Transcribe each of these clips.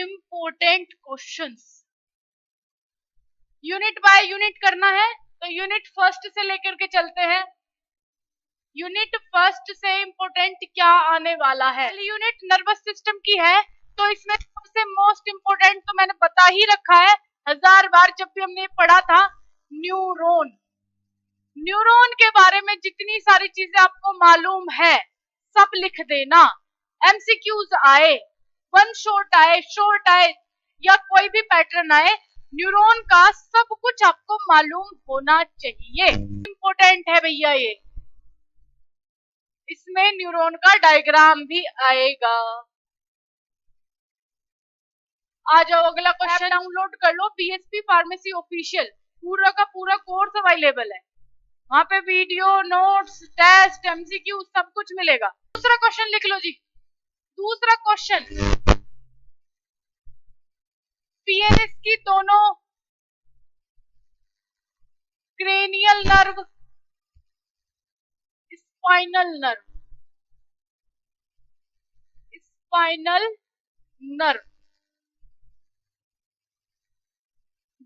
Important questions. Unit by unit करना है तो यूनिट फर्स्ट से लेकर के चलते हैं। यूनिट फर्स्ट से इम्पोर्टेंट क्या आने वाला है। यूनिट नर्वस सिस्टम की है तो इसमें सबसे मोस्ट इम्पोर्टेंट तो मैंने बता ही रखा है 1000 बार जब भी हमने पढ़ा था, न्यूरॉन। न्यूरॉन के बारे में जितनी सारी चीजें आपको मालूम है सब लिख देना। एमसीक्यूज आए, वन शॉर्ट आए या कोई भी पैटर्न आए, न्यूरॉन का सब कुछ आपको मालूम होना चाहिए। इंपॉर्टेंट है भैया ये। इसमें न्यूरॉन का डायग्राम भी आएगा। आ जाओ अगला क्वेश्चन। डाउनलोड कर लो बीएसपी फार्मेसी ऑफिशियल, पूरा का पूरा कोर्स अवेलेबल है वहां पे। वीडियो, नोट्स, टेस्ट, एमसीक्यू सब कुछ मिलेगा। दूसरा क्वेश्चन लिख लो जी। दूसरा क्वेश्चन, पीएनएस की दोनों cranial nerve, spinal nerve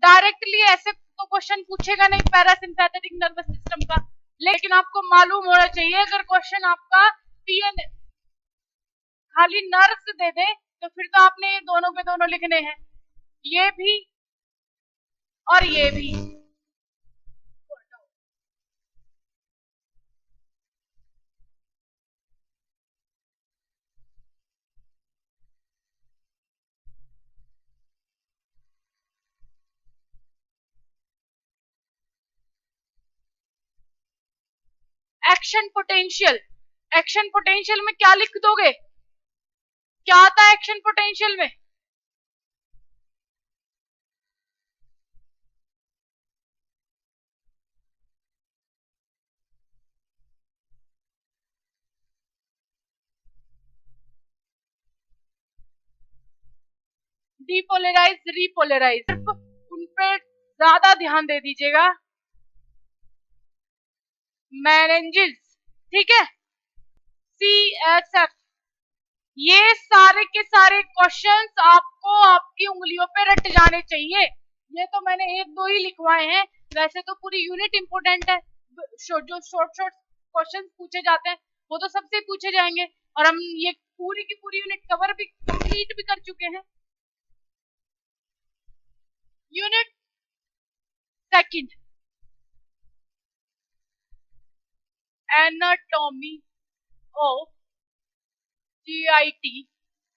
directly ऐसे तो क्वेश्चन पूछेगा नहीं पैरासिम्पैथेटिक नर्वस सिस्टम का, लेकिन आपको मालूम होना चाहिए। अगर क्वेश्चन आपका पीएन खाली नर्व्स दे दे तो फिर तो आपने ये दोनों के दोनों लिखने हैं, ये भी और ये भी। एक्शन पोटेंशियल, एक्शन पोटेंशियल में क्या लिख दोगे? क्या आता है एक्शन पोटेंशियल में? डीपोलराइज, रीपोलराइज, उन पे ज्यादा ध्यान दे दीजिएगा। मैनेंजिस, ठीक है, CSF, ये सारे के सारे क्वेश्चंस आपको आपकी उंगलियों पे रट जाने चाहिए। ये तो मैंने एक दो ही लिखवाए हैं, वैसे तो पूरी यूनिट इंपोर्टेंट है। जो शॉर्ट क्वेश्चंस पूछे जाते हैं वो तो सबसे पूछे जाएंगे, और हम ये पूरी की पूरी यूनिट कवर भी कंप्लीट भी कर चुके हैं। Unit second, anatomy of GIT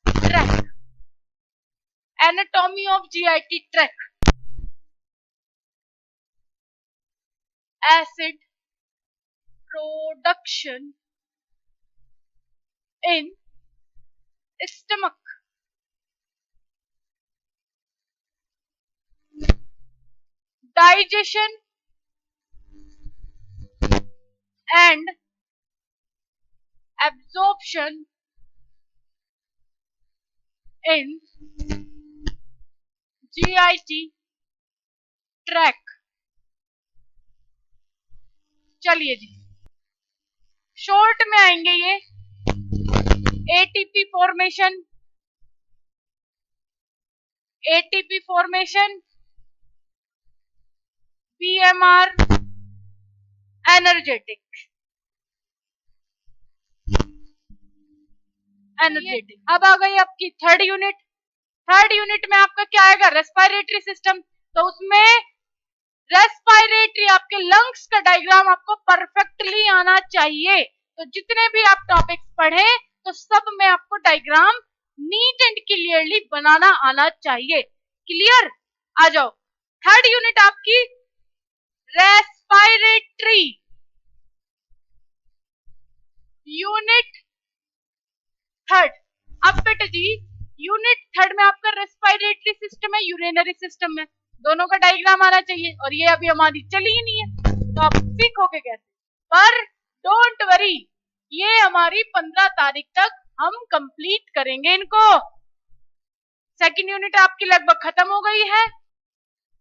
track, anatomy of GIT track, acid production in stomach, digestion and absorption in GIT tract। चलिए जी, शॉर्ट में आएंगे ये। ATP formation, PMR, energetic. अब आ गई आपकी थर्ड यूनिट। थर्ड यूनिट में आपका क्या आएगा? Respiratory system. तो उसमें रेस्पिरेटरी, आपके लंग्स का डायग्राम आपको परफेक्टली आना चाहिए। तो जितने भी आप टॉपिक्स पढ़े तो सब में आपको डायग्राम नीट एंड क्लियरली बनाना आना चाहिए। क्लियर? आ जाओ, थर्ड यूनिट आपकी रेस्पिरेटरी यूनिट थर्ड। अब बेटे जी, यूनिट थर्ड में आपका रेस्पिरेटरी सिस्टम है, यूरिनरी सिस्टम है, दोनों का डायग्राम आना चाहिए। और ये अभी हमारी चली ही नहीं है तो आप सीखोगे कैसे? पर डोंट वरी, ये हमारी 15 तारीख तक हम कंप्लीट करेंगे इनको। सेकंड यूनिट आपकी लगभग खत्म हो गई है।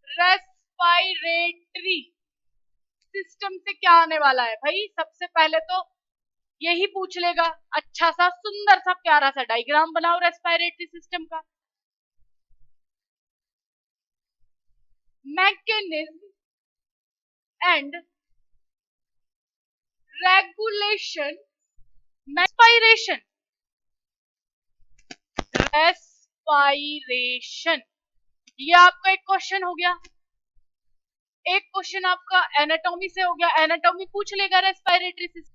रेस्पिरेटरी सिस्टम से क्या आने वाला है भाई? सबसे पहले तो यही पूछ लेगा, अच्छा सा सुंदर सा प्यारा सा डायग्राम बनाओ रेस्पिरेटरी सिस्टम का। mechanism and regulation, respiration, respiration। ये आपका एक क्वेश्चन हो गया। एक क्वेश्चन आपका एनाटॉमी से हो गया, एनाटॉमी पूछ लेगा respiratory system.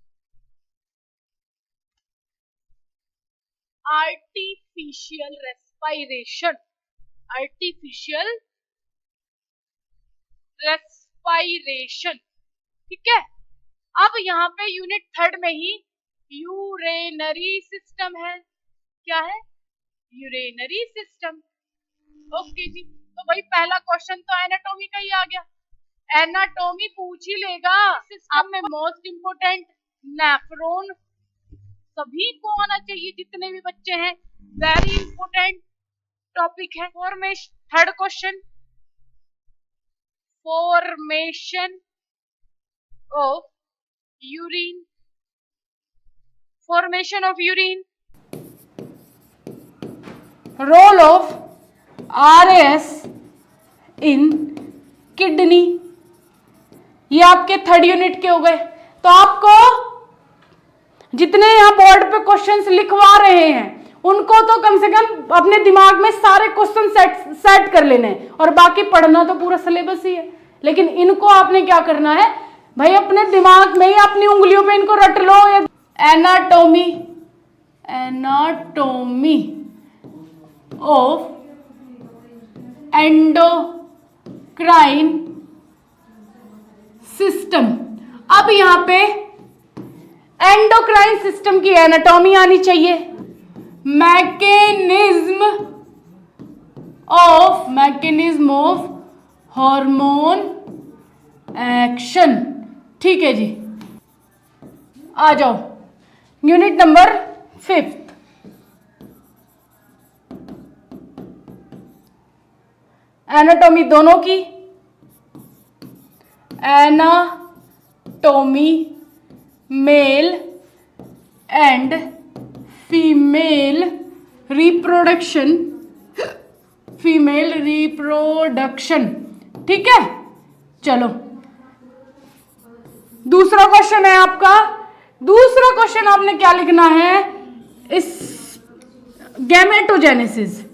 Artificial respiration, artificial respiration, ठीक है। अब यहाँ पे यूनिट थर्ड में ही यूरेनरी सिस्टम है। क्या है? Urinary system. ओके जी, तो भाई पहला क्वेश्चन तो एनाटॉमी का ही आ गया। एनाटॉमी पूछ ही लेगा। सिस्टम में मोस्ट इंपोर्टेंट नेफ्रॉन सभी को आना चाहिए, जितने भी बच्चे हैं। वेरी इंपोर्टेंट टॉपिक है। Formation, third question, formation of urine, formation of urine, role of RAS in kidney. ये आपके थर्ड यूनिट के हो गए। तो आपको जितने यहाँ बोर्ड पे क्वेश्चंस लिखवा रहे हैं उनको तो कम से कम अपने दिमाग में सारे क्वेश्चन सेट कर लेने हैं, और बाकी पढ़ना तो पूरा सिलेबस ही है। लेकिन इनको आपने क्या करना है भाई, अपने दिमाग में ही अपनी उंगलियों पे इनको रट लो। Anatomy, anatomy of endocrine system. अब यहां पे एंडोक्राइन सिस्टम की एनाटॉमी आनी चाहिए। मैकेनिज्म ऑफ हार्मोन एक्शन, ठीक है जी। आ जाओ यूनिट नंबर 5। एनाटॉमी दोनों की, anatomy male and female reproduction, female reproduction, ठीक है। चलो दूसरा क्वेश्चन है आपका। दूसरा क्वेश्चन आपने क्या लिखना है, इस गैमेटोजेनेसिस,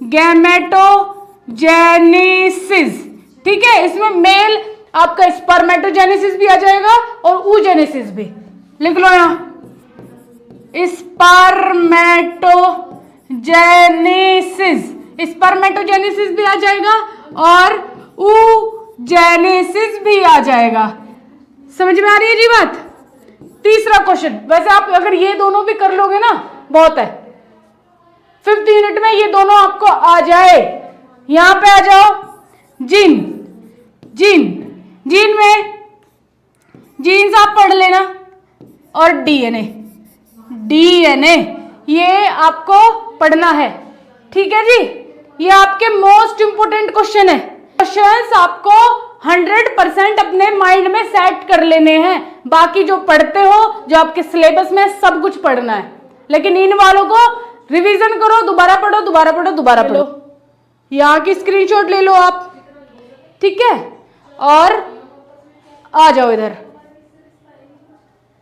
गैमेटोजेनेसिस, ठीक है। इसमें मेल आपका स्पर्मेटोजेनेसिस भी आ जाएगा और oogenesis भी। लिख लो यहां, स्पर्मेटोजेनेसिस, स्पर्मेटोजेनेसिस भी आ जाएगा और oogenesis भी आ जाएगा। समझ में आ रही है जी बात। तीसरा क्वेश्चन, वैसे आप अगर ये दोनों भी कर लोगे ना बहुत है। 5th यूनिट में ये दोनों आपको आ जाए। यहां पे आ जाओ, जीन, जीन, जीन में जीन्स आप पढ़ लेना, और डीएनए, डीएनए ये आपको पढ़ना है, ठीक है जी। ये आपके मोस्ट इंपोर्टेंट क्वेश्चन है। क्वेश्चंस आपको 100% अपने माइंड में सेट कर लेने हैं। बाकी जो पढ़ते हो, जो आपके सिलेबस में सब कुछ पढ़ना है, लेकिन इन वालों को रिवीजन करो, दोबारा पढ़ो, दोबारा पढ़ो, दोबारा पढ़ो। यहाँ की स्क्रीनशॉट ले लो आप, ठीक है। और आ जाओ इधर,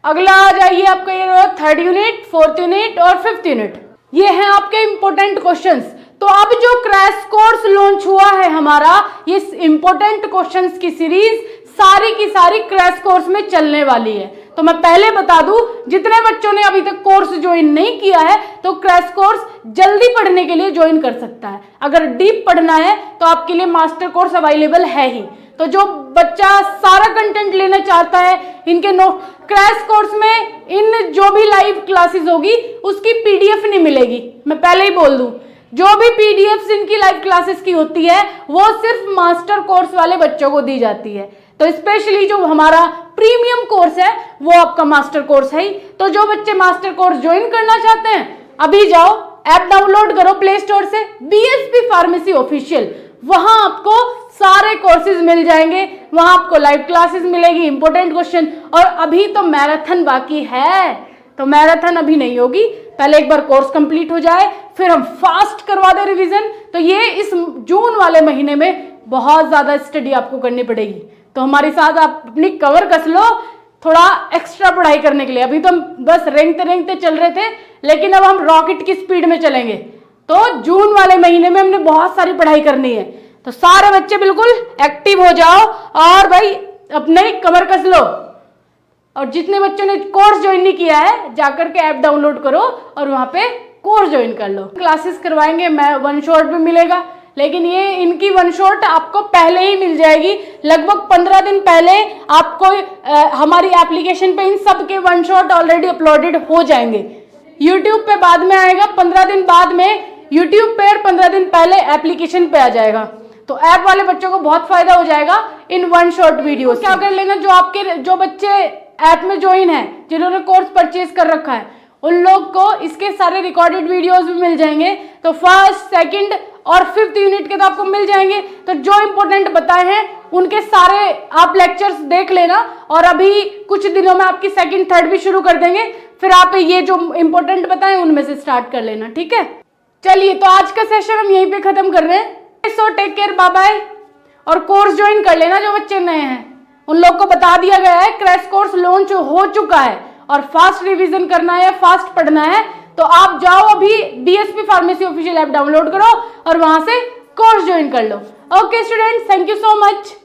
अगला आ जाइए आपका ये 3rd यूनिट, 4th यूनिट और 5th यूनिट। ये हैं आपके इंपॉर्टेंट क्वेश्चंस। तो अब जो क्रैश कोर्स लॉन्च हुआ है हमारा, ये इंपॉर्टेंट क्वेश्चंस की सीरीज सारी की सारी क्रैश कोर्स में चलने वाली है। तो मैं पहले बता दूं, जितने बच्चों ने अभी तक कोर्स ज्वाइन नहीं किया है तो क्रैश कोर्स जल्दी पढ़ने के लिए ज्वाइन कर सकता है। अगर डीप पढ़ना है तो आपके लिए मास्टर कोर्स अवेलेबल है ही। तो जो बच्चा सारा कंटेंट लेना चाहता है, इनके क्रैश कोर्स में इन जो भी लाइव क्लासेस होगी उसकी पीडीएफ नहीं मिलेगी। मैं पहले ही बोल दूं, जो भी पीडीएफ इनकी लाइव क्लासेस की होती है वो सिर्फ मास्टर कोर्स वाले बच्चों को दी जाती है। तो स्पेशली जो हमारा प्रीमियम कोर्स है वो आपका मास्टर कोर्स है ही। तो जो बच्चे मास्टर कोर्स ज्वाइन करना चाहते हैं, अभी जाओ ऐप डाउनलोड करो प्ले स्टोर से, बीएसपी फार्मेसी ऑफिशियल। वहां आपको सारे कोर्सेज मिल जाएंगे, वहां आपको लाइव क्लासेस मिलेगी, इंपॉर्टेंट क्वेश्चन। और अभी तो मैराथन बाकी है, तो मैराथन अभी नहीं होगी, पहले एक बार कोर्स कंप्लीट हो जाए, फिर हम फास्ट करवा दें रिवीजन। तो ये इस जून वाले महीने में बहुत ज्यादा स्टडी आपको करनी पड़ेगी। तो हमारे साथ आप अपनी कमर कस लो थोड़ा एक्स्ट्रा पढ़ाई करने के लिए। अभी तो हम बस रेंगते रेंगते चल रहे थे, लेकिन अब हम रॉकेट की स्पीड में चलेंगे। तो जून वाले महीने में हमने बहुत सारी पढ़ाई करनी है। तो सारे बच्चे बिल्कुल एक्टिव हो जाओ और भाई अपने कमर कस लो। और जितने बच्चों ने कोर्स ज्वाइन नहीं किया है जाकर के ऐप डाउनलोड करो और वहां पे कोर्स ज्वाइन कर लो। क्लासेस करवाएंगे, मैं वन शॉट भी मिलेगा, लेकिन ये इनकी वन शॉट आपको पहले ही मिल जाएगी। लगभग 15 दिन पहले आपको हमारी एप्लीकेशन पे इन सब के वन शॉट ऑलरेडी अपलोडेड हो जाएंगे। यूट्यूब पे बाद में आएगा, 15 दिन बाद में यूट्यूब पे और 15 दिन पहले एप्लीकेशन पे आ जाएगा। तो ऐप वाले बच्चों को बहुत फायदा हो जाएगा इन वन शॉट वीडियो। क्या कर लेना, जो बच्चे ऐप में ज्वाइन है, जिन्होंने कोर्स परचेज कर रखा है, उन लोग को इसके सारे रिकॉर्डेड वीडियोस भी मिल जाएंगे। तो फर्स्ट, सेकंड और 5th यूनिट के तो आपको मिल जाएंगे। तो जो इंपॉर्टेंट बताए हैं उनके सारे आप लेक्चर्स देख लेना, और अभी कुछ दिनों में आपकी 2nd, 3rd भी शुरू कर देंगे। फिर आप ये जो इंपॉर्टेंट बताए उनमें से स्टार्ट कर लेना, ठीक है। चलिए, तो आज का सेशन हम यहीं पे खत्म कर रहे हैं। So take care, bye bye. और कोर्स ज्वाइन कर लेना जो बच्चे नए हैं, उन लोग को बता दिया गया है क्रैश कोर्स लॉन्च हो चुका है और फास्ट रिवीजन करना है, फास्ट पढ़ना है। तो आप जाओ अभी BSP pharmacy official app download करो और वहां से कोर्स ज्वाइन कर लो। Okay students, thank you so much.